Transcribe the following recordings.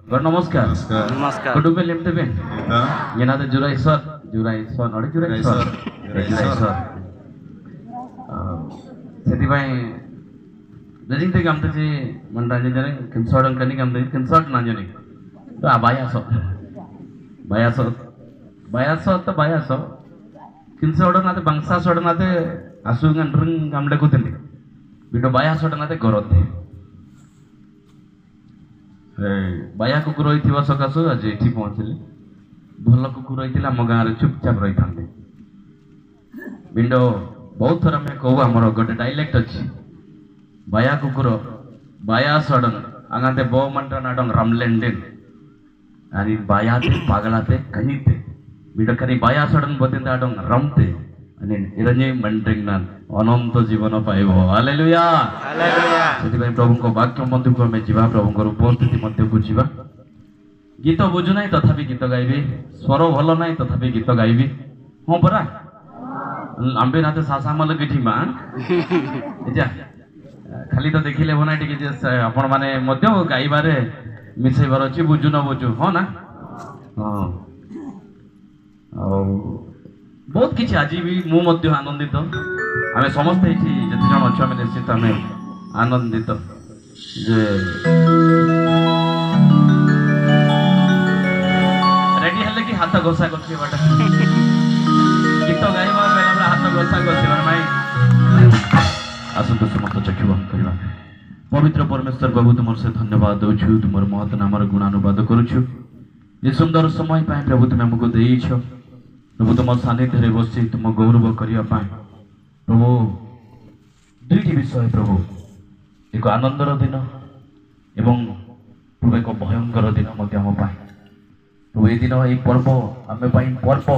गड नमस्कार नमस्कार कुटुंब लेमते बेन येनादे जुराईसर नडे जुराईसर सेति भाई जजिंग ते काम ते मन राजे जने किनसोडन कनी काम ते किनसोड ना जने तो बायासो किनसोडन नाते बंगसा सोडन नाते आसुंगन रंग कामले कुतंदे बिटो बायासोडन नाते गरोते बाया कुकुर होई सकाशु आज ये पहुँचली भल कुकुर होती आम गाँव चुपचाप रही था विंडो बहुत थर आम कहू आमर गोटे डायलेक्ट अच्छी बाया कुकुर बाया सडन आगाते बो मंटा नाडंग रामलेंडेन आणि बायाते पागलाते कनिते विंडो करी बाया सडन बतेंते आडंग रमते आणि इरंजे मंट्रिंग नान अनंत जीवन पाइब हालेलुया हालेलुया सेति प्रभु को वाक्य मध्य को आम जीवा प्रभु को उपस्थिति मध्य को जीवा गीत बुझु ना तथापि गीत गाइबी स्वर भल ना तथापि गीत गाइबी हाँ परा आंबे नाते सासामल किठी मा एजा खाली तो देखिले बना टिके जे आपण माने मध्य गाइबारे मिसेबार अछि बुझु न बुझु हो ना हां बहुत किसी आज भी मु मध्य आनंदित आम समस्ते ये जिते जन अच्छे आम निश्चित आम आनंदित जे रेडी हेले कि हाथ घोषा कर गीत गाइबा बेला हाथ घोषा कर आसतु समस्त चक्षु बंद करवा पवित्र परमेश्वर बाबू तुम से धन्यवाद दौछु तुम महत नाम गुणानुवाद करुछु ये सुंदर समय पाए प्रभु तुम हमको देइछ प्रभु तुम सानिध्य बसी तुम गौरव करने प्रभु दुईटी विषय प्रभु एक आनंदर दिन एवं प्रभु एक भयंकर दिन आम प्रभु ये दिन ये पर्व आम पर्व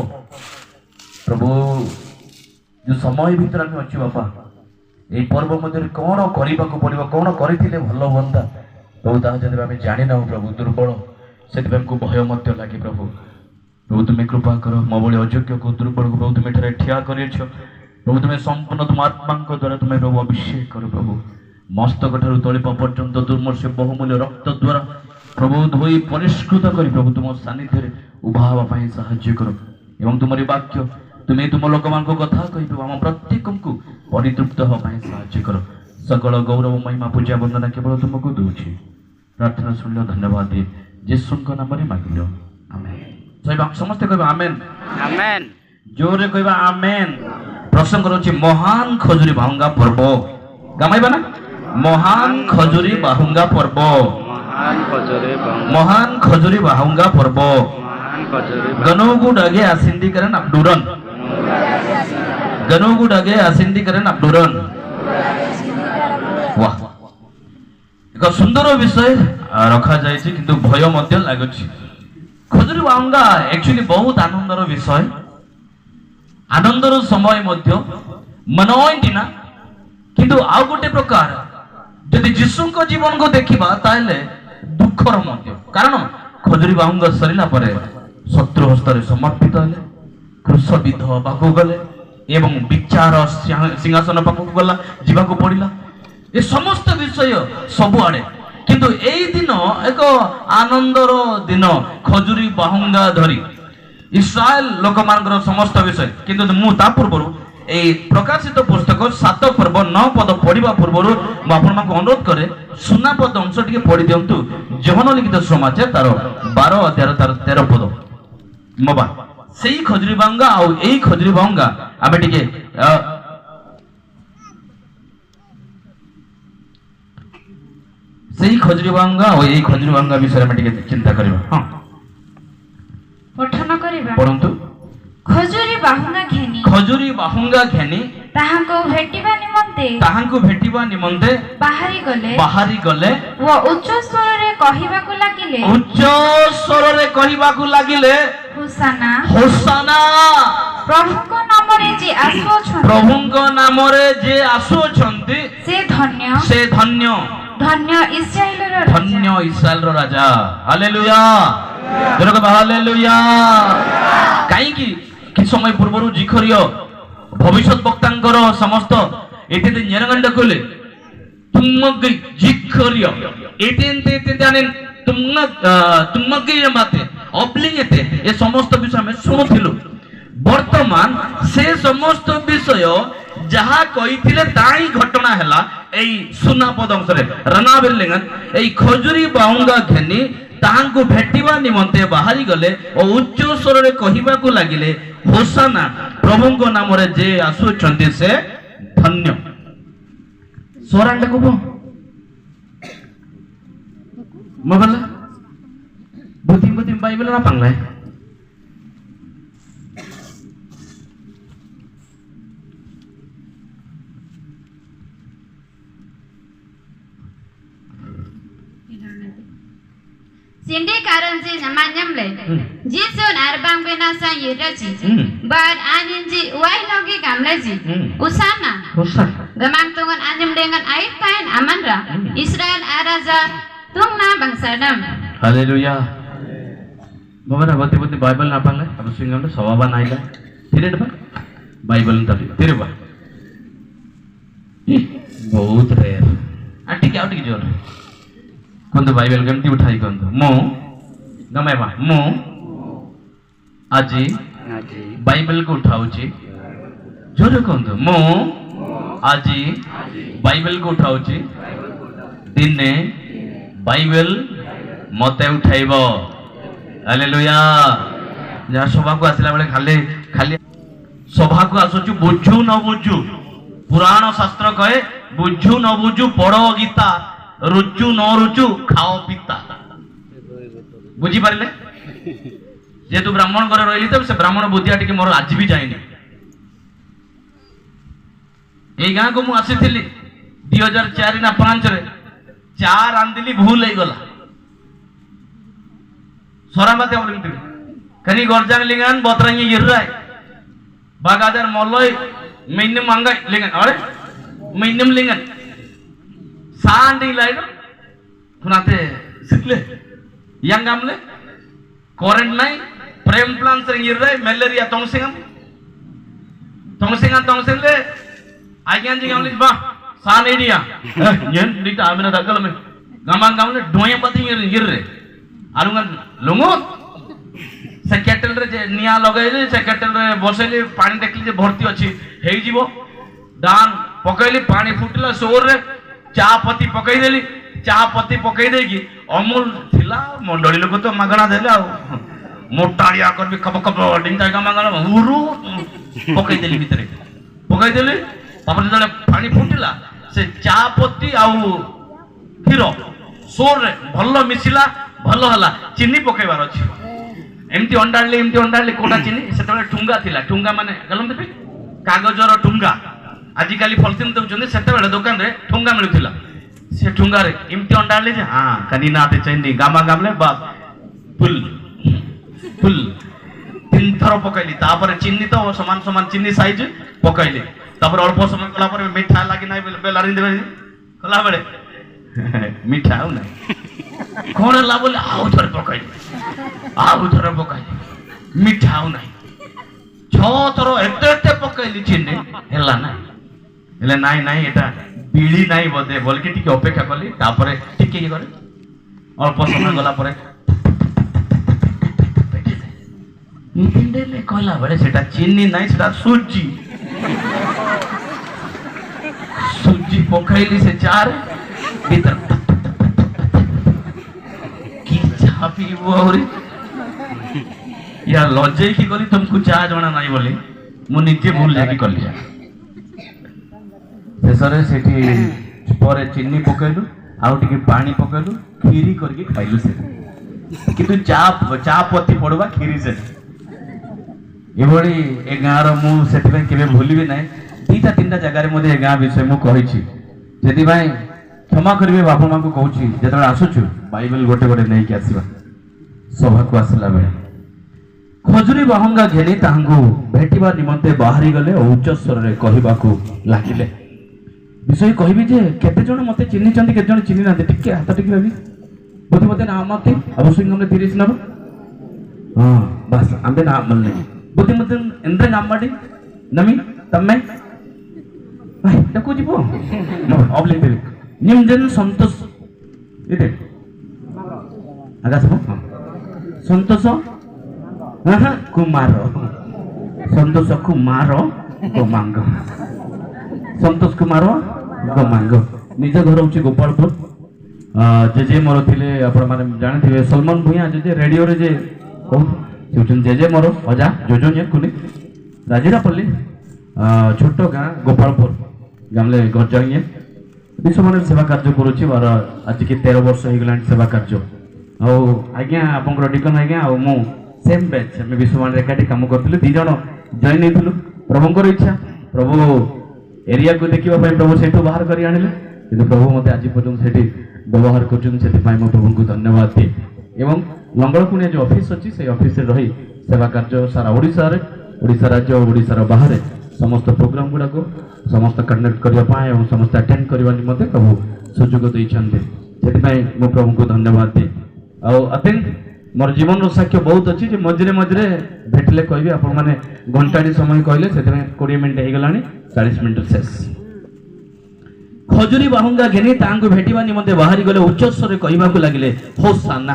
प्रभु जो समय भीतर आम अच्छे बापा ये पर्व मध्य कौन करने पड़ो कौन करते भल हाँ प्रभु ताहा जब आम जाणी ना प्रभु दुर्बल से भय मत लगे प्रभु प्रभु तुम्हें कृपा कर मो भाई अयोग्य को दुर्बल को प्रभु तुम्हें ठिया कर प्रभु तुम्हें संपूर्ण तुम आत्मा द्वारा तुम्हें प्रभु अभिषेक कर प्रभु मस्तक ठार तलिपा पर्यंत तुम से बहुमूल्य रक्त द्वारा प्रभु धोई परिष्कृत कर प्रभु तुम सानिध्य उभा हाँपाई साहाय्य कर एवं तुम्हारी वाक्य तुम्हें तुम लोक मान कथा कही प्रभु आम प्रत्येक को परितृप्त हाँपाई साहाय्य कर सकल गौरव महिमा पूजा वंदना केवल तुमको दूची प्रार्थना शुणिल धन्यवाद दिए यीशु नाम मांगिल आमेन समस्त कह आमेन आमेन जोरे कह आमेन प्रसंग रही महान खजुरी बाहुंगा पर्व गामाइबा ना महान खजुरी बाहुंगा पर्व महान खजुरी बाहुंगा पर्व गनोगु डगे आसिंदी करन अब्दुरन गनोगु डगे आसिंदी करन अब्दुरन वाह एक सुंदर विषय रखा जाए किंतु भय मध्य लागुछि खजुरी बाहुंगा एक्चुअली बहुत आनंदर विषय आनंदर समय मध्य मनोइंटी ना किंतु आउ गोटे प्रकार यदि जीशु जीवन को देखा ताले दुखर मध्य कारण खजुरी बाहुंगा सरिला परे शत्रु हस्त समर्पित हेले क्रूशविद्ध पाक गले एवं विचार सिंहासन पाक गला जीवाक पड़ा ये समस्त विषय सबुआड़े किंतु एई दिन एक आनंदर दिन खजुरी बाहुंगा धरी इस्राएल लोक मानकर समस्त विषय किंतु मु ता पूर्व ए प्रकाशित पुस्तक 7 पर्व 9 पद पढ़ा पूर्व अनुरोध करे सुना पद अंश टी पढ़ी दिंतु जहन लिखित समाचार तार 12 अध्याय तार 13 पद मबा से खजुरी बाहुंगा आउ ए खजुरी बाहुंगा आम टे से खजुरी बाहुंगा और यही खजुरी बाहुंगा विषय में चिंता करबा हां पठन करबा पढंतु खजुरी बाहुंगा घेनी ताहांको भेटिबा निमंते बाहरी गले वो उच्च स्वर रे कहिबाकु लागिले होसाना होसाना प्रभुको नाम रे जे आसुछंती से धन्य धन्य इस्राएल रो राजा हालेलुया जरक हालेलुया काई कि समय पूर्व जिखरियो भविष्य वक्तांकर समस्त एते निरगंड कोले तुम जिखरियो एते तुमके ये बातें अब्लिंग एते ये समस्त विषय में शुणुथिलु वर्तमान से समस्त विषय जहा कहिथिले ताई घटना हैला एई सुना पदंसरे रनाबेलेंगन एई खजुरी बाहुंगा घेनी ताहांको भेटिबा निमंते बाहरी गले और उच्च स्वर रे कहिबा को लागिले होसाना प्रभुंको नाम रे जे आसुछंती से धन्य सोरांडा को मबला बुद्धि बाइबल ना पांगलाय Sindi karan ji namanyam le. Jisun arbang binasa yiraji. But anin ji wai logi gamle ji. Usana. Gamang tungan anjum dengan air kain amanra. Israel araza tungna bangsadam. Hallelujah बाबा ना बते बाइबल ना पांगले अब सिंगम तो सवाबा Naila तेरे डबा Bible न तबी तेरे बा बहुत रेयर आटी के जोर कौन तो बाइबल गमती उठाई कौन तो मो गमे बा मो आजी बाइबल को उठाऊची जोर कौन तो मो आजी बाइबल को उठाऊची दिन ने बाइबल मते उठाइब हालेलुया जा सभा को आसिला बेले खाली खाली सभा को आसुचु बुझु न बुझु पुराण शास्त्र कहे बुझु न बुझु पढ़ो गीता रुचु न रुचु खाओ पिता बुझी पारिले जेतु ब्राह्मण घरे रहिली त से ब्राह्मण बुद्धिया टिके मोर आज भी जाइनी ए गां को मु आसीथिली 2004 ना 5 रे चार आंदिली भूल हो गला सोराबाते बोलते कनी गोरजान लिंगन बोतरंगी गिरराय बागादर मोलोय मिन्नम मंगाय लिंगन अरे मिन्नम लिंगन सांडी लाइनो पुनाते सिकले यंगामले कोरेंट नाई प्रेम प्लान से गिरराय मलेरिया तोंगसिंगले आज्ञान जी गामले बा सान एरिया यन दिता आमिना दगल में गामा गामले डोया पति गिररे आलुंगन लुंगो से केटल रे जे निया लगाइले से केटल रे बसैले पानी देखली जे भर्ती अछि हेई जीवो दान पकैली पानी फुटला सोर रे चा पत्ती पकै देली चा पत्ती पकै देकी अमूल थिला मंडली लोक तो मागणा देले आ मोटाड़िया कर भी खप खप डिंगा गामा गामा उरु पकै देली भितरे पकै देली तापर जले पानी फुटला से चा पत्ती आ खीरो सोर रे भल्लो मिसिला भल हला चीनी पकईबार अछि एमती अंडाले कोटा चीनी सेतबे ठुंगा थिला ठुंगा माने गलम देबे कागजर ठुंगा आजि काली फलसिन दउचंदे सेतबे दुकान रे ठुंगा मिलुथिला से ठुंगा रे एमती अंडाले जे हां कनी नाते चैनी गामा गामले बा फुल तीन थर पकईली तापर चीनी तो समान समान चीनी साइज पकईली तापर अल्प समय कला पर मीठा लागी नाही बेलारी देबे कला बडे मीठा हो नाही कौन ला बोले आउ थरे पकाई मीठा हो नाही छ थरो एते पकाइली चिन्ने हेला ना हेले नाही एटा बिली नाही बदे बोल के टिके अपेक्षा करली तापरे टिके के करे अल्प समय गला परे इंडेले कहला बड़े सेटा चीनी नाही सेटा सूजी पकाइली से चार भीतर या लज्जे की करी तुमको चाह जना नहीं बोली मु निजे भूल जाकी कली शेषरे सेठी परे चीनी पकेलु आउ टिके पानी पकेलु खीरी करके खाइलु से किंतु चा पत्ती पड़वा खीरी से एभली ए गाँ रो मु सेठी केबे भूलिबे नै दीटा तीनटा जगह रे मते ए गाँ विषय मु कहिछि जेति भाई क्षमा करिवे बापू मां को कहूछि जेतबे आसुछु बाइबल गोटे गोटे नै के आसीबा सभा को आसला बेले खजुरी बाहुंगा घेनी तांगु भेटिबा निमंते बाहरी गले उच्च स्वर रे कहिबा को लागिले विषय कहबी जे केते जण मते चिन्नी चंदी केते जण चिन्नी नाते टिके हाथ टिके रवि बोधि मते नाम मते अवश्य हमने 30 नब हां बस आंबे नाम मल्ले बोधि मते एंद्रे नाम माडी नमी तम्मे भाई देखो जीवो ऑब्लिक निमजन संतोष इते ଆକାଶ ସନ୍ତୋଷ କୁମାର ସନ୍ତୋଷ କୁମାର ଗୋମାଙ୍ଗ ସନ୍ତୋଷ କୁମାର ଗୋମାଙ୍ଗ ନିଜ ଘର ହଉଛି ଗୋପାଳପୁର ଜେଜେ ମୋର ଥିଲେ ଆପଣମାନେ ଜାଣିଥିବେ ସଲମାନ ଭୂୟାଁ ଜେଜେ ରେଡ଼ିଓରେ ଯେ କହୁଛନ୍ତି ଜେଜେ ମୋର ଅଜା ଯୋଜନ କୁନି ରାଜିରାପଲ୍ଲୀ ଛୋଟ ଗାଁ ଗୋପାଳପୁର ଗାଁରେ ଗର୍ଜାଙ୍ଗିଏ ବିଶ୍ୱମାନେ ସେବା କାର୍ଯ୍ୟ କରୁଛି ମୋର ଆଜିକି 13 ବର୍ଷ ହେଇଗଲାଣି ସେବା କାର୍ଯ୍ୟ ଆଉ ଆଜ୍ଞା ଆପଣଙ୍କର ଡିକନ ଆଜ୍ଞା ଆଉ ମୁଁ ସେମ୍ ବ୍ୟାଚ୍ ଆମେ ବିଶ୍ୱମାନେ ଏକାଠି କାମ କରିଥିଲୁ 2 ଜଣ ଜଏନ୍ ହେଇଥିଲୁ ପ୍ରଭୁଙ୍କର ଇଚ୍ଛା ପ୍ରଭୁ ଏରିଆକୁ ଦେଖିବା ପାଇଁ ପ୍ରଭୁ ସେଇଠୁ ବାହାର କରି ଆଣିଲେ କିନ୍ତୁ ପ୍ରଭୁ ମୋତେ ଆଜି ପର୍ଯ୍ୟନ୍ତ ସେଠି ବ୍ୟବହାର କରୁଛନ୍ତି ସେଥିପାଇଁ ମୁଁ ପ୍ରଭୁଙ୍କୁ ଧନ୍ୟବାଦ ଦିଏ ଏବଂ ଲଙ୍ଗଳକୁଣିଆ ଯେଉଁ ଅଫିସ୍ ଅଛି ସେଇ ଅଫିସରେ ରହି ସେବା କାର୍ଯ୍ୟ ସାରା ଓଡ଼ିଶାରେ ଓଡ଼ିଶା ରାଜ୍ୟ ଓଡ଼ିଶାର ବାହାରେ ସମସ୍ତ ପ୍ରୋଗ୍ରାମ ଗୁଡ଼ାକ ସମସ୍ତ କଣ୍ଡକ୍ଟ କରିବା ପାଇଁ ଏବଂ ସମସ୍ତେ ଆଟେଣ୍ଡ କରିବା ନିମନ୍ତେ ପ୍ରଭୁ ସୁଯୋଗ ଦେଇଛନ୍ତି ସେଥିପାଇଁ ମୁଁ ପ୍ରଭୁଙ୍କୁ ଧନ୍ୟବାଦ ଦିଏ ଆଉ ଆଇ ଥିଙ୍କ ମୋର ଜୀବନର ସାକ୍ଷ୍ୟ ବହୁତ ଅଛି ଯେ ମଝିରେ ମଝିରେ ଭେଟିଲେ କହିବି ଆପଣମାନେ ଘଣ୍ଟାଟି ସମୟ କହିଲେ ସେଥିପାଇଁ 20 ମିନିଟ୍ ହେଇଗଲାଣି 40 ମିନିଟ୍ ଶେଷ ଖଜୁରୀ ବାହୁଙ୍ଗା ଘେନି ତାଙ୍କୁ ଭେଟିବା ନିମନ୍ତେ ବାହାରି ଗଲେ ଉଚ୍ଚସ୍ୱରେ କହିବାକୁ ଲାଗିଲେ ହୋସାନା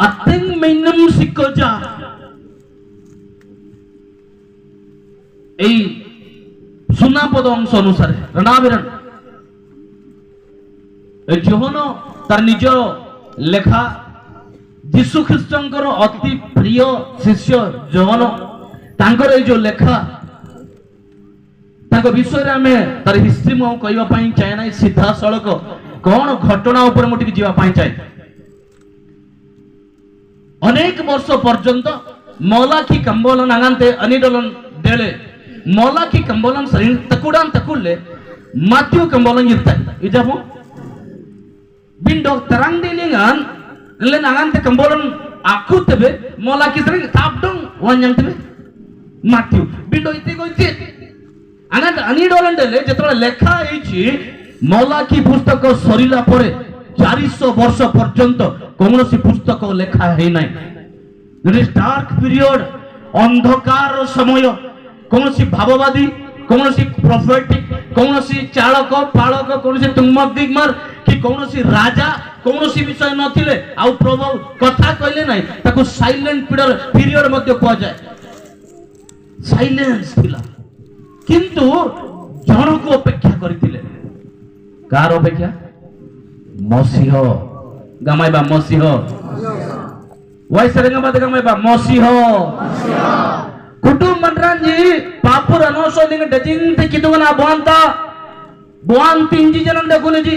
ଆତେଂ ମୈନମ୍ ସିକୋଜା এই সুনাপদ অংশ অনুসারে রণাবিরণ যোহন তার নিজ লেখা যীশু খ্রিস্টঙ্কর অতি প্রিয় শিষ্য যোহন তাঙ্কর এই যে লেখা তাঙ্ক বিষয়ে আমি তার হিস্ট্রি মু কইবা পাই চাই না সিধা সড়ক কোন ঘটনা উপরে মু টিকে ଯିବା ପାଇଁ চাই অনেক বর্ষ পর্যন্ত মৌলাকি কম্বল নাগান্তে অনিডলন ডেলে ಮೌಲಾಕಿ ಕಂಬೋಲನ್ ಸರಿ ತಕುಡಾನ್ ತಕುಳ್ಳೆ ಮಾತ್ಯು ಕಂಬೋಲನ್ ಇರ್ತಾರೆ ಇಜಾಪು ಬಿಂಡೋ ತರಂಗ್ದಿಲಿಂಗನ್ ಇಲ್ಲೆ ನಾಗಂತೆ ಕಂಬೋಲನ್ ಆಕುತ್ತವೆ ಮೌಲಾಕಿ ಸರಿ ತಾಪ್ಡಂಗ್ ವಾನ್ಯಂತವೆ ಮಾತ್ಯು ಬಿಂಡೋ ಇತಿ ಗೊತ್ತಿ ಅನಂತ ಅನಿಡೋಲಂಡಲೆ যেতବେଳେ লেখা ହେଇଛି মৌলাকি পুস্তক সরিলা পরে 400 বর্ষ পর্যন্ত কৌনসি পুস্তক লেখা হেই নাই ডার্ক পিরিয়ড অন্ধকার সময় কৌনসি ভাববাদী কৌনসি প্রফেটিক কৌনসি চালক পালক কৌনসি তুঙ্গমক দিগমার কি কৌনসি রাজা কৌনসি বিষয় নথিলে আউ প্রভু কথা কইলে নাই তাকু সাইলেন্ট পিরিয়ড মধ্যে কোয়া যায় সাইলেন্স থিলা কিন্তু জনক অপেক্ষা করিଥିଲେ কার অপেক্ষা মসিহ গামাইবা মসিহ ওয়াইসরে গামাইবা মসিহ कुटुंब मंडरांजी पापुर अनोसो लिंग डजिंग ते कितुगना बोंता बोन तिंजी जनन दकुने जी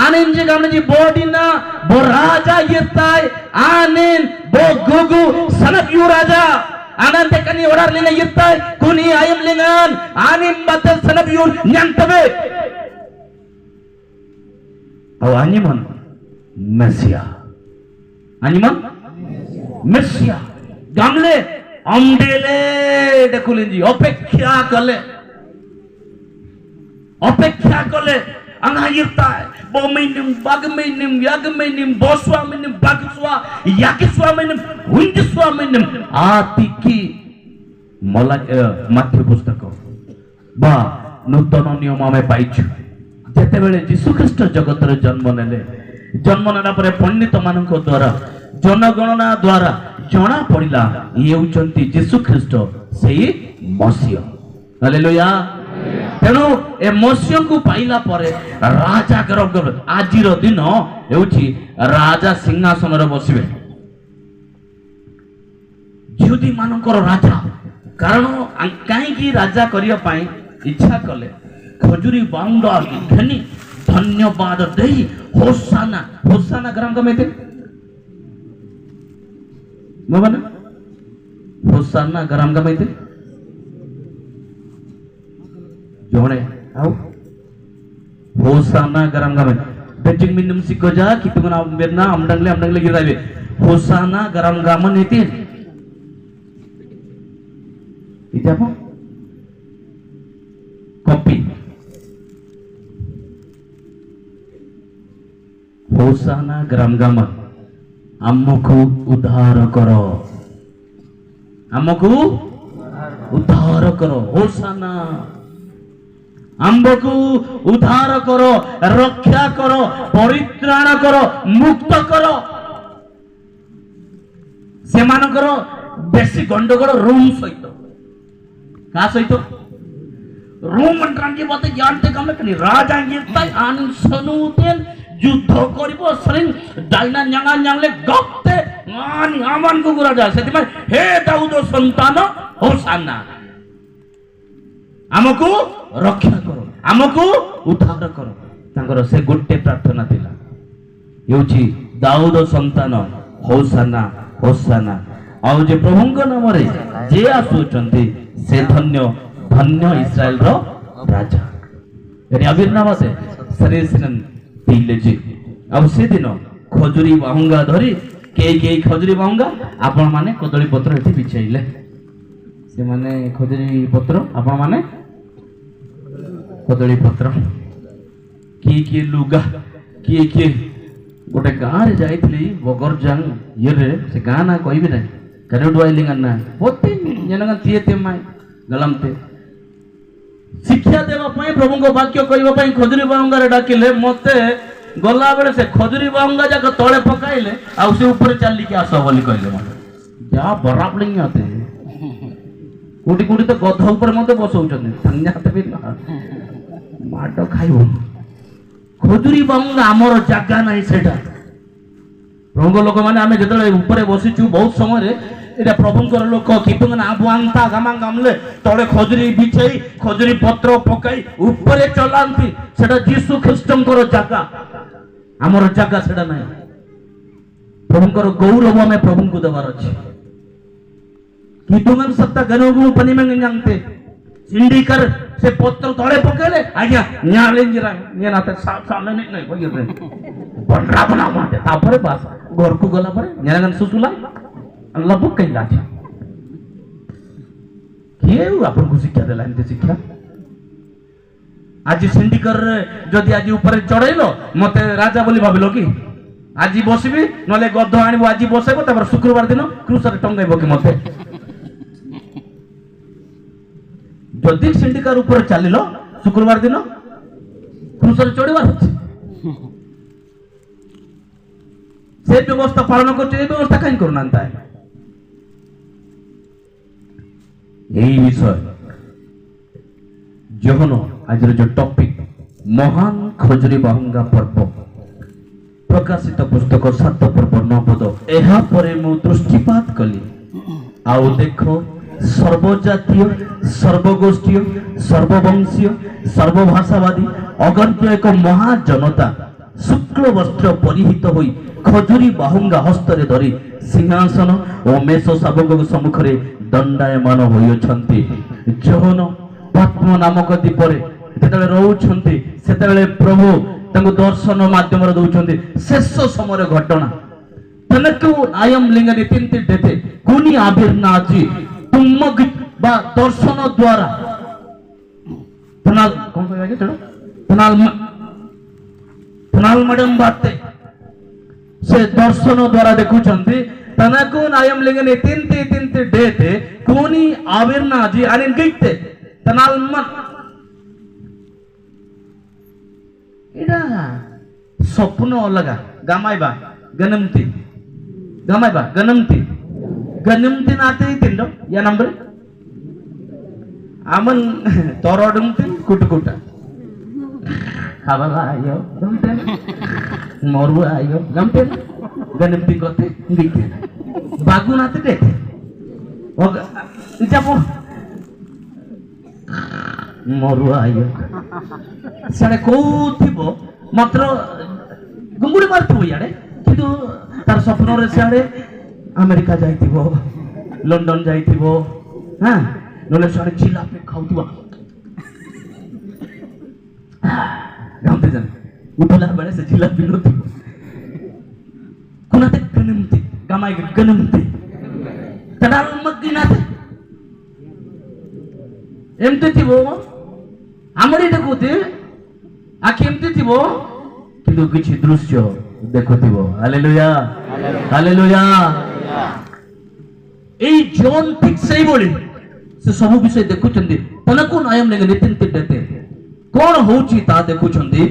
आनेन जी गामने जी बोडिना बो राजा यताय आनेन बो गुगु सनक यु राजा आनंद कनी ओडर लिंग यताय कुनी आयम लिंगन आनिम बदल सनक यु न्यंतवे औ आनिमन मेसिया आनिमन मेसिया गामले অমডেলে দেখুলেন জি অপেক্ষা কলে আঙাইতায় বমিনিম বাগমিনিম ইয়াগমিনিম বসওয়ামিনিম বাগসওয়া ইয়াকিসওয়ামিনিম হুইন্দিসওয়ামিনিম আতিকি মলা মাথ্যু পুস্তক বা নূতন নিয়ম আমি পাইଛୁ যেতেবেলে যীশু খ্রিস্ট জগতরে জন্ম নেলা পরে পণ্ডিত ମାନଙ୍କ দ্বারা জনগণনা দ্বারা জনা পড়িলা ইয়ে হউচন্তি যীশু খ্রিস্ট সেই মসিহ হালেলুয়া তেণু এ মসিহକୁ পাইলা পরে রাজা গর্ব আজির দিন হেউচি রাজা সিংহাসନରେ বসিবে যুদি মানଙ୍କର রাজা কারণ কাইকি রাজা করিয়া পাই ইচ্ছা কলে খজুরি বাউন্ডা ঘেনি ধন্যবাদ দেই হোসানা হোসানা গ্রাম কমেতে Mana? Hosanna garam gamai te? Jone, au? Hosanna garam gamai. Bejing minum sikoja, kita mana berna amdangle kita be. Hosanna garam gaman itu. Itu apa? Kopi. Hosanna garam gaman. ଆମକୁ ଉଦ୍ଧାର କର ଆମକୁ ଉଦ୍ଧାର କର ହୋସାନା ଆମକୁ ଉଦ୍ଧାର କର ରକ୍ଷା କର ପରିତ୍ରାଣ କର ମୁକ୍ତ କର ସେମାନଙ୍କର ବେଶୀ ଗଣ୍ଡଗୋଳ ରୋମ ସହିତ। କାହା ସହିତ? ରୋମାনকে বলতে জানতে কামলে কি রাজা গিরতাই আনসনুতেন যুদ্ধ করিব সরিং ডাইনা জাঙ্গা জানলে গপ্তে আনি আমানকু রাজা সেদিমাই হে দাউদ সন্তান হোসানা ଆମକୁ ରକ୍ଷା କର, ଆମକୁ ଉଦ୍ଧାର କର। ତାଙ୍କର ସେ ଗୋଟେ ପ୍ରାର୍ଥନା ଥିଲା, ହେଉଛି ଦାଉଦ ସନ୍ତାନ ହୋସାନା ହୋସାନା। ଆଉ ଯେ ପ୍ରଭୁଙ୍କ ନାମରେ ଯିଏ ଆସୁଛନ୍ତି ସେ ଧନ୍ୟ ଧନ୍ୟ ଇସ୍ରାଏଲର ରାଜା। ଆବିର୍ନାମାସେ ସରେସିନନ୍ ପିଲେଜି। ଆଉ ସେଦିନ ଖଜୁରୀ ବାହୁଙ୍ଗା ଧରି କେହି ଖଜୁରୀ ବାହୁଙ୍ଗା ଆପଣମାନେ କଦଳୀ ପତ୍ର ଏଠି ବିଛାଇଲେ। ସେମାନେ ଖଜୁରୀ ପତ୍ର ଆପଣମାନେ କଦଳୀ ପତ୍ର କିଏ ଲୁଗା କିଏ ଗୋଟେ ଗାଁରେ ଯାଇଥିଲି ବଗରଜାଙ୍ଗ ଇଏରେ। ସେ ଗାଁ ନା କହିବି ନାହିଁ, କାରୁଡୱାଇଲିଙ୍ଗା ନା ବୋତେ ଜନଗା ତିଏ ମାଇ ଗଲମତେ ଶିକ୍ଷା ଦେବା ପାଇଁ ପ୍ରଭୁଙ୍କ ବାକ୍ୟ କହିବା ପାଇଁ ଖଜୁରୀ ବାହୁଙ୍ଗାରେ ଡାକିଲେ। ମତେ ଗଲାବେଳେ ସେ ଖଜୁରୀ ବାହୁଙ୍ଗା ଯାକ ତଳେ ପକାଇଲେ, ଆଉ ସେ ଉପରେ ଚାଲିକି ଆସ ବୋଲି କହିଲେ। ମତେ ଯାହା ବରାବଳିଙ୍ଗ ଅତେ କୋଉଠି ତ ଗଧ ଉପରେ ମତେ ବସଉଛନ୍ତି, ମାଡ ଖାଇବ। ଖଜୁରୀ ବାହୁଙ୍ଗା ଆମର ଜାଗା ନାହିଁ ସେଟା। ପ୍ରଭୁଙ୍କ ଲୋକମାନେ ଆମେ ଯେତେବେଳେ ଉପରେ ବସିଛୁ ବହୁତ ସମୟରେ এটা প্রভুঙ্কর লোক কিন্তু না বুয়ান্তা গামা গামলে তলে খজুরি বিছাই খজুরি পত্র পকাই উপরে চলান্তি। সেটা যীশু খ্রিস্টଙ୍କର জায়গা, আমার জায়গা সেটা নাই। প্রভুঙ্কর গৌরব আমি প্রভুଙ୍କୁ দেবার ଅଛି। কিতুঙ্গন সত্তা গনগু পনিমেঙ্গ জানতে সিন্ডিকার সে পত্র তলে পকাইলে আজ্ঞা ন্যালে জিরা নেনাতে সামনে নাই কইবে বন্ডরা বনা মাতে। তারপরে বাস ঘরকু গলা পরে নেনাগন সুসুলা লবক কই লাছে। কেউ আপনাকে শিক্ষা দেলা এমতি শিক্ষা? আজ সিন্ডিকার যদি আজ উপরে চড়াইল মতে রাজা বলি ভাবিল কি? আজ বসবি নলে গদ্ধ আনিব, আজ বসাইব, তারপর শুক্রবার দিন ক্রুশরে টঙ্গাইব কি মতে? যদি সিন্ডিকার উপরে চালিল শুক্রবার দিন ক্রুশরে চড়িবার হচ্ছে। সে ব্যবস্থা পালন করছে, এই ব্যবস্থা কাই করুন তাই। এই বিষয় যখন আজর যে টপিক মহান খজুরি বাহুঙ্গা পর্ব প্রকাশিত পুস্তক 7 পর্ব 9 পদ এহাপরে মু দৃষ্টিপাত কলি। আউ দেখো সর্বজাতীয় সর্বগোষ্ঠীয় সর্ববংশীয় সর্বভাষাবাদী অগণ্য এক মহা জনতা শুক্ল বস্ত্র পরিহিত হই খজুরি বাহুঙ্গা হস্তরে ধরি সিংহাসন ও মেষ শাবক সম্মুখরে দণ্ডায়মান হইଅଛନ୍ତି। ଯୌନ ପଦ୍ମ ନାମକ ଦ୍ୱୀପରେ ଯେତେବେଳେ ରହୁଛନ୍ତି ସେତେବେଳେ ପ୍ରଭୁ ତାଙ୍କୁ ଦର୍ଶନ ମାଧ୍ୟମରେ ଦଉଛନ୍ତି। ଶେଷ ସମୟର ଘଟଣା ତନକୁ ଆୟମ ଲିଙ୍ଗରେ ତିନ୍ତି ଦେତେ କୁନି ଆବିର୍ନାଜି ତୁମଗ ବା ଦର୍ଶନ ଦ୍ୱାରା ତନାଲ କଣ କହିବା କି ସେଟା ତନାଲ ମ୍ୟାଡମ ବାତେ ସେ ଦର୍ଶନ ଦ୍ୱାରା ଦେଖୁଛନ୍ତି। तनको नायम लिंगने तिंते तिंते देते कोनी आविरना जी आनिन गईते तनाल मत इडा स्वप्न अलगा गामायबा गनमती गनमती नाते तिंडो या नंबर आमन तोरडमती कुटकुटा खाबाला आयो गमते मोरबु आयो गमते गनमती कोते गईते बागु नाते देते जापो मरुआ आयो साडे कोथिबो मात्र गुंगुडी मारथिबो याडे किंतु तार स्वप्न रे साडे अमेरिका जाइथिबो लंडन जाइथिबो हां नले साडे जिलापी खाउथिबो गामते जन उठला बेले से जिलापी नथिबो कुनाते गनमती गामाय गनमती तडाल मगिनाते एमते थिबो हमरी देखुते आखि एमते थिबो किंतु किछि दृश्य देखुथिबो। Hallelujah hallelujah. এই জন ঠিক সেই বলি সে সব বিষয় দেখুଛନ୍ତି। তনকু নায়ম লেগে নিতিন্তি দেতে কোন হউছি তা দেখুଛନ୍ତି।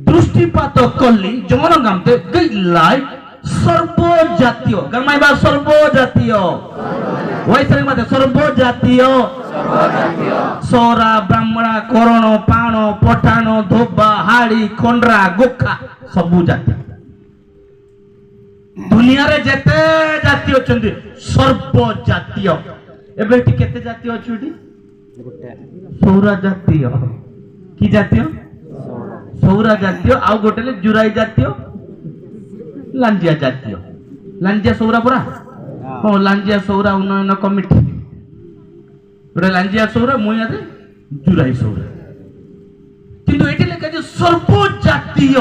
দৃষ্টিপাত কলি জন গামতে গইলাই সর্বজাতীয় গরমাইবা সর্বজাতীয় ওই সঙ্গে মাতে সর্বজাতীয় সরা ব্রাহ্মণা করণ পাণ পঠাণ ধোবা হাড়ি খন্ডরা গোখা সবু জাতি দুনিয়ারে যেতে জাতি অଛନ୍ତି সর্বজাতীয় ଏବେ ଏଠି କେତେ ଜାତୀୟ ଅଛି ଏଠି ସୌରା ଜାତୀୟ କି ଜାତୀୟ ସୌରା ଜାତୀୟ ଆଉ ଗୋଟେ ହେଲେ ଜୁରାଇ ଜାତୀୟ ଲାଞ୍ଜିଆ ଜାତୀୟ ଲାଞ୍ଜିଆ ସୌରା ପରା ହଁ ଲାଞ୍ଜିଆ ସୌରା ଉନ୍ନୟନ କମିଟି ଗୋଟେ ଲାଞ୍ଜିଆ ସୌରା ମୁଇଁ ଆଦେ ଜୁରାଇ ସୌରା କିନ୍ତୁ ଏଠି ଲେଖା ଅଛି ସର୍ବଜାତୀୟ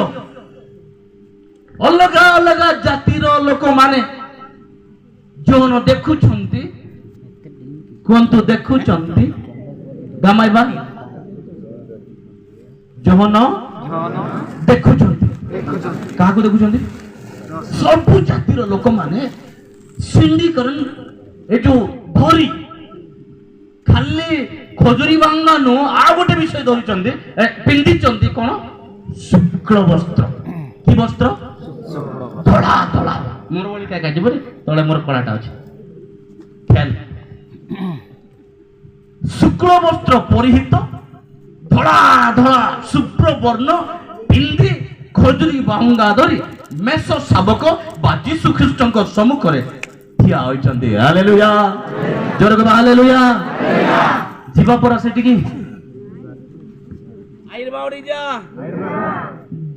ଅଲଗା ଅଲଗା ଜାତିର ଲୋକମାନେ ଯୋଉନ ଦେଖୁଛନ୍ତି କୁହନ୍ତୁ ଦେଖୁଛନ୍ତି ଗାମାଇବା ଯୋଉନ ଦେଖୁଛନ୍ତି କାହାକୁ ଦେଖୁଛନ୍ତି ସବୁ ଜାତିର ଲୋକମାନେ ସିଣ୍ଡିକରଣ ଏ ଯୋଉ ଧରି ଖାଲି ଖଜୁରୀ ବାଙ୍ଗା ନୁହଁ ଆଉ ଗୋଟେ ବିଷୟ ଧରିଛନ୍ତି ପିନ୍ଧିଛନ୍ତି କଣ ଶୁକ୍ଳ ବସ୍ତ୍ର କି ବସ୍ତ୍ର ଧଳା ଧଳା ମୋର ବୋଲି କାକା ଯିବନି ତଳେ ମୋର କଳାଟା ଅଛି ଖ୍ୟାଲ ଶୁକ୍ଳ ବସ୍ତ୍ର ପରିହିତ ଧଳା ଧଳା ଶୁଭ୍ର ବର୍ଣ୍ଣ ପିନ୍ଧି ଖଜୁରୀ ବାହୁଙ୍ଗା ଧରି ମେଷ ଶାବକ ବା ଯୀଶୁ ଖ୍ରୀଷ୍ଟଙ୍କ ସମ୍ମୁଖରେ ଠିଆ ହୋଇଛନ୍ତି ହାଲେଲୁୟା ଜୋର କହିବା ହାଲେଲୁୟା ଯିବା ପରା ସେଠିକି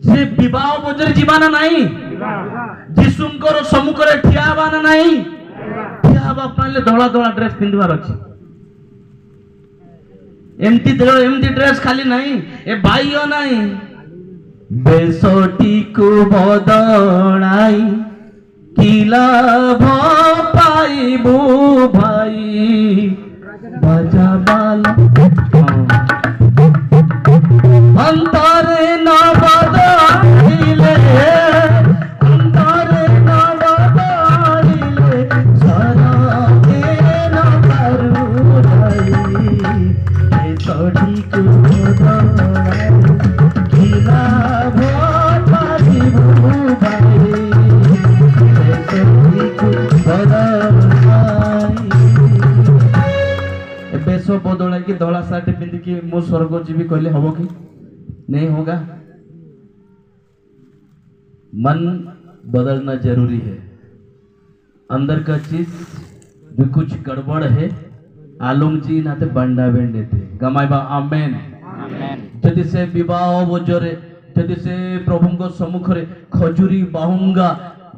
ଯେ ବିବାହ ଭୋଜରେ ଯିବା ନା ନାହିଁ ଯୀଶୁଙ୍କର ସମ୍ମୁଖରେ ଠିଆ ହେବା ନା ନାହିଁ ଠିଆ ହେବା ପାଇଁ ଧଳା ଧଳା ଡ୍ରେସ ପିନ୍ଧିବାର ଅଛି ଏମିତି ଡ୍ରେସ ଖାଲି ନାହିଁ ଏ ବାହ୍ୟ ନାହିଁ ବେଶଟିକୁ ବଦଳାଇ କି ଲାଭ ପାଇବୁ ଭାଇ ବାଜା ବାଲା ଅନ୍ତରେ ନ ବଦଳିଲେ ଅନ୍ତରେ ନ ବଦଳିଲେ ସରକେ ନ ପାରୁ ଭାଇ ବେଶଟିକୁ ବଦଳାଇ କି ଲାଭ ପାଇବୁ ଭାଇ ବେଶଟିକୁ ବଦଳାଇ बेश बदला कि धला सार्ट पिंधिकी मो स्वर्ग जीवी कहले हम कि नहीं होगा मन बदलना जरूरी है अंदर का चीज जो कुछ गड़बड़ है आलम जी नाते बंडा बेंडे थे गमाइबा आमेन जदि से विवाह बोजरे जदि से प्रभु को सम्मुख रे खजुरी बाहुंगा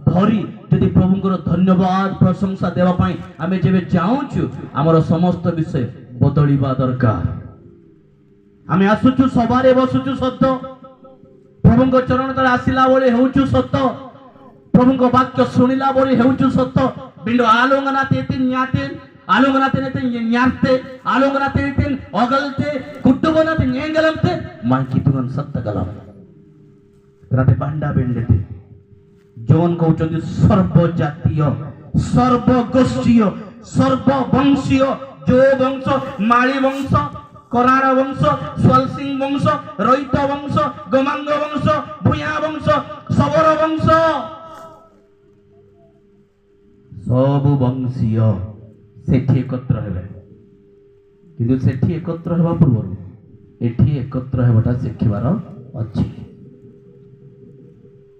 धरी जदि प्रभुଙ୍କର धन्यवाद प्रशंसा देवा पाई आमे जेबे जाऊछु हमर समस्त विषय बदलिबा दरकार आमे आसुछु सबारे बसुछु सत्य प्रभुଙ୍କ चरण तले आसिला बोले हेउछु सत्य प्रभुଙ୍କ वाक्य सुनिला बोले हेउछु सत्य बिंडो आलोंगना तेते न्याते आलोंगना तेते न्याते आलोंगना तेते अगलते कुटुबना ते न्यंगलमते मान कितुन सत्य गलम राते बांडा बेंडेते जौन कहते सर्वजातीय सर्वगोष्ठीय सर्ववंशीय जो वंश माली वंश करार वंश स्वलसिंह वंश रोहित वंश गमांग वंश भूया वंश सबर वंश सब वंशीय सेठी एकत्र हेबे किंतु सेठी एकत्र हेबा पूर्व एठी एकत्र हेबाटा शिखिबार अछि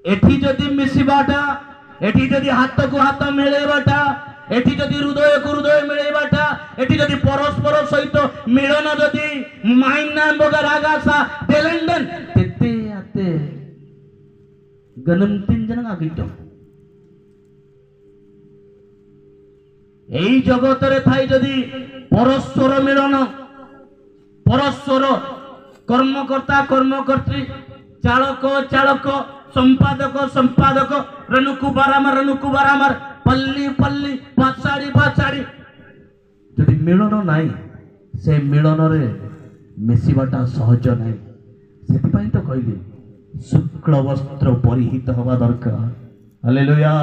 एठी जदि मिसिबाटा एठी जदि हाथ को हाथ मिलेबाटा एठी जदि हृदय को हृदय मिलेबाटा एठी जदि परस्पर सहित मिलन जदि माइना बगर आगासा देलेंडन तेते आते गनम तीन जन आगितो एई जगत रे थाई जदि परस्पर मिलन परस्पर कर्मकर्ता कर्मकर्त्री चालक चालक संपादक संपादक रनुकु बारामार पल्ली पल्ली पाछाड़ी पाछाड़ी जदि मिलन नाई से मिलन रे मिसिबाटा सहज नाई सेति पई तो कहली शुक्ल वस्त्र परिहित हवा दरकार हालेलुया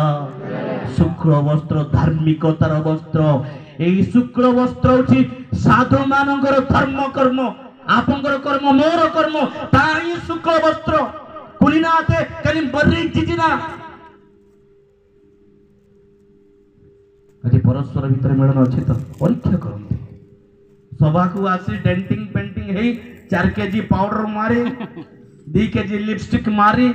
शुक्ल वस्त्र धार्मिकतार वस्त्र एई शुक्ल वस्त्र होची साधु मानकर धर्म कर्म आपनकर कर्म मोर कर्म ताई शुक्ल वस्त्र कुलिनाते कनी बर्री जिजिना परस्पर भितर मिलन अच्छी तो परीक्षा करते सभा को आसी डेंटिंग पेंटिंग है 4 kg पाउडर मारी 2 kg लिपस्टिक मारी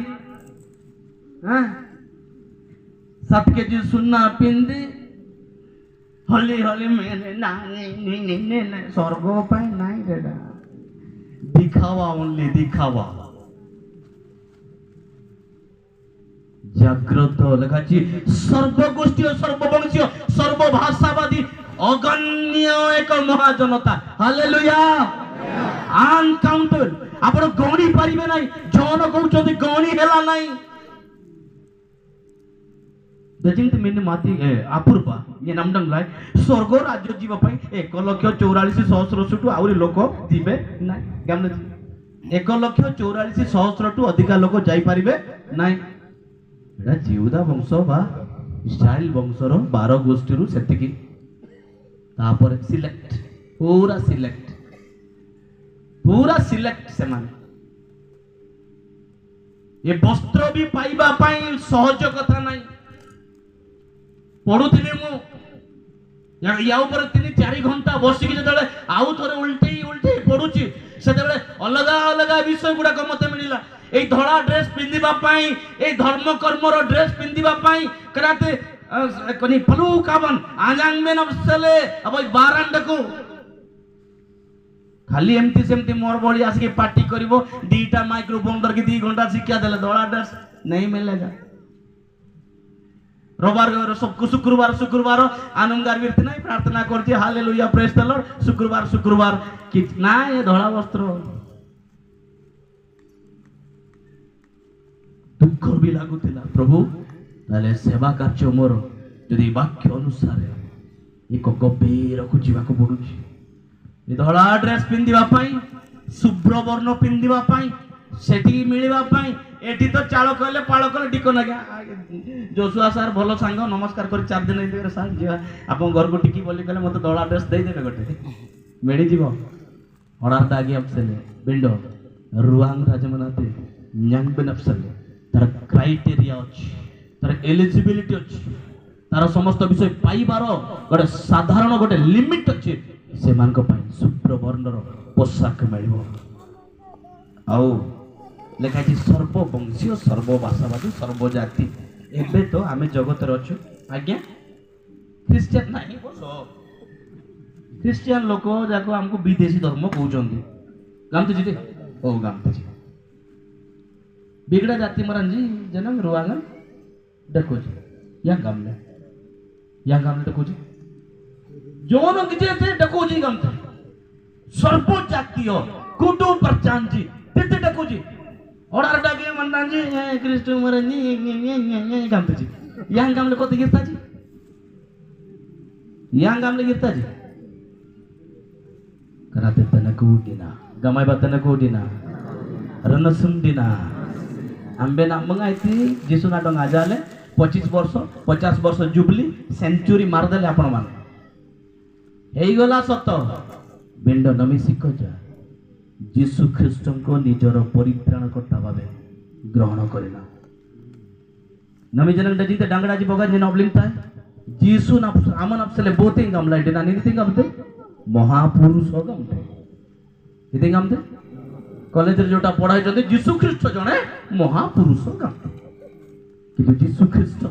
7 kg सुन्ना पिंदी हली हली मेरे ना स्वर्ग पाए नाई रेडा दिखावा ओनली दिखावा जाग्रत लेखाची सर्वगोष्ठी सर्ववंशीय सर्वभाषावादी अगण्य एक महाजनता हालेलुया अनकाउंटेड आपण गणी पारिबे नाही जन कहउछथि गणी हेला नाही दजिंत मिन माती अपूर्वा ये नामडंग लाय स्वर्ग राज्य जीव पई 1,44,000 सुटु आउरी लोक दिबे नाही गामले 1,44,000 टु अधिका लोक जाई पारिबे नाही एडा जीवदा वंश बा इस्राएल वंशर 12 गोष्ठी रु सेतिकी तापर सिलेक्ट पूरा सिलेक्ट से माने ये वस्त्र भी पाइबा पाई सहज कथा नाही पढुथिले मु या ऊपर 3-4 घंटा बसिकी जतले आउ थरे उल्टे पढुची सेतेबेले अलगा अलगा विषय गुडा मते मिलिला ए धड़ा ड्रेस पिंदिबा पाई ए धर्म कर्मर ड्रेस पिंदिबा पाई कराते कोनी पलू काबन आजांग में नबसले अब बारांड को खाली एमती सेमती मोर बड़ी आसके पार्टी करिवो दीटा माइक्रोफोन दर के 2 घंटा शिक्षा देले धड़ा ड्रेस नहीं मिलेगा रविवार शुक्रवार आनंदगार वीरती नहीं प्रार्थना करती हालेलुया प्रेज द लॉर्ड शुक्रवार कि ना ये धड़ा वस्त्र दुख भी लागुला प्रभु ताले सेवा कार्य मोर यदि वाक्य अनुसार एक गभीर को जीवा को पड़ुची ये धड़ा ड्रेस पिंदिबा पाई शुभ्र वर्ण पिंदिबा पाई सेठी मिलिबा पाई एठी तो चाल कहले पाळ कहले डिको नागा जोसुआ सर भलो सांग नमस्कार कर 4 दिन देबे सर जे आपन घर को टिकी बोली कहले मते धड़ा ड्रेस देई देबे गटे मेडी जीवो ऑर्डर दागी अपसेले बिंडो रुआंग राजमनाते न्यांग बेन अपसेले तार क्राइटेरिया अछि तार एलिजिबिलिटी अछि तार समस्त विषय पाइबार गोटे साधारण गोटे लिमिट अछि से मान को पाई शुभ्र वर्णर पोशाक मिलिबो आउ लेखाची सर्ववंशीय सर्वभाषावादी सर्वजाति एबे तो आमे जगत रे अछु आज्ञा क्रिश्चियन नाही बसो क्रिश्चियन लोक जाको हमको विदेशी धर्म कहउचंदी गामते जिते ओ गामते जी बिगड़ा जाति मरंजी जनम रुआंगन देखो जी या गामले देखो जी जोन किजे थे देखो जी गामते सर्वजातीय कुटु परचांजी तेते देखो जी ऑर्डर डाके मंदांजी क्रिस्ट मरंजी गामते जी या गामले कोते गिरता जी या गामले गिरता जी कराते तनको दिना गमाय बतनको दिना रनसुम दिना आंबे नाम मंगाइती जीसु ना डंगा जाले 25 वर्ष 50 वर्ष जुबली सेंचुरी मार देले आपण मान हेई गला सत बेंड नमी सिख जा जीसु ख्रीस्ट को निजर परित्राणकर्ता भावे ग्रहण करिना नमी जनक जीते डांगड़ा जी बगा जिन अबलिंगता जीसु ना आमन अपसले बोते गमला इडे नानी थिंग गमते महापुरुष गमते इते गमते कॉलेज रे जोटा पढ़ाई जदि जीसु ख्रीस्ट जने महापुरुष गमते कि जीसु ख्रीस्ट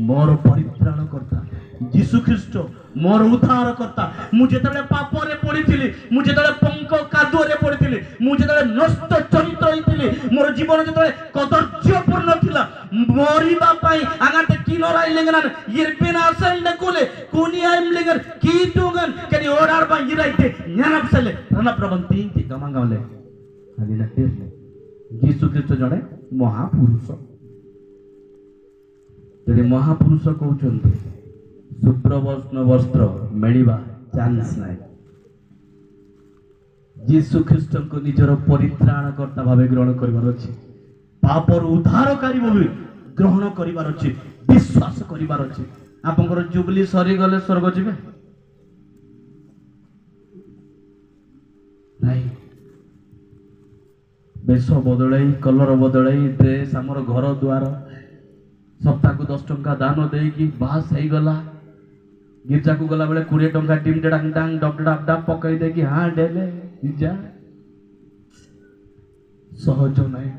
मोर परित्राण करता जीसु ख्रीस्ट मोर उद्धार करता मु जेतले पाप रे पड़ीथिली मु जेतले पंक कादुओ रे पड़ीथिली मु जेतले नष्ट चरित्र होइथिली मोर जीवन जेतले कदर्यपूर्ण थिला मरिबा पई आगाते किनोराई लेंगना यिरपेना सेंड कोले कोनिया एमलेगर की टुगन कनी ओडार बा यिराइते न्यानपसले रना प्रबंती गमांगावले खाली नटेले जीसु ख्रीस्ट जने महापुरुष तेरे महापुरुष कहउचंती शुभ्र वस्त्र मिलिबा चांस नाही जीसु ख्रीस्ट को निजर परित्राणकर्ता भावे ग्रहण करिवार अछि पापर उद्धारकारी भावे ग्रहण करिवार अछि विश्वास करिवार अछि आपनकर जुबली सरी गले स्वर्ग जिबे नाही बेश बदलाई कलर बदलाई ड्रेस हमर घर द्वार सप्ताह को 10 टंका दान देकी बास हो गला गिर्जा को गला बेले 20 टंका टीम डंग डंग डब डब डब पकई दे कि हां डेले जा सहज नहीं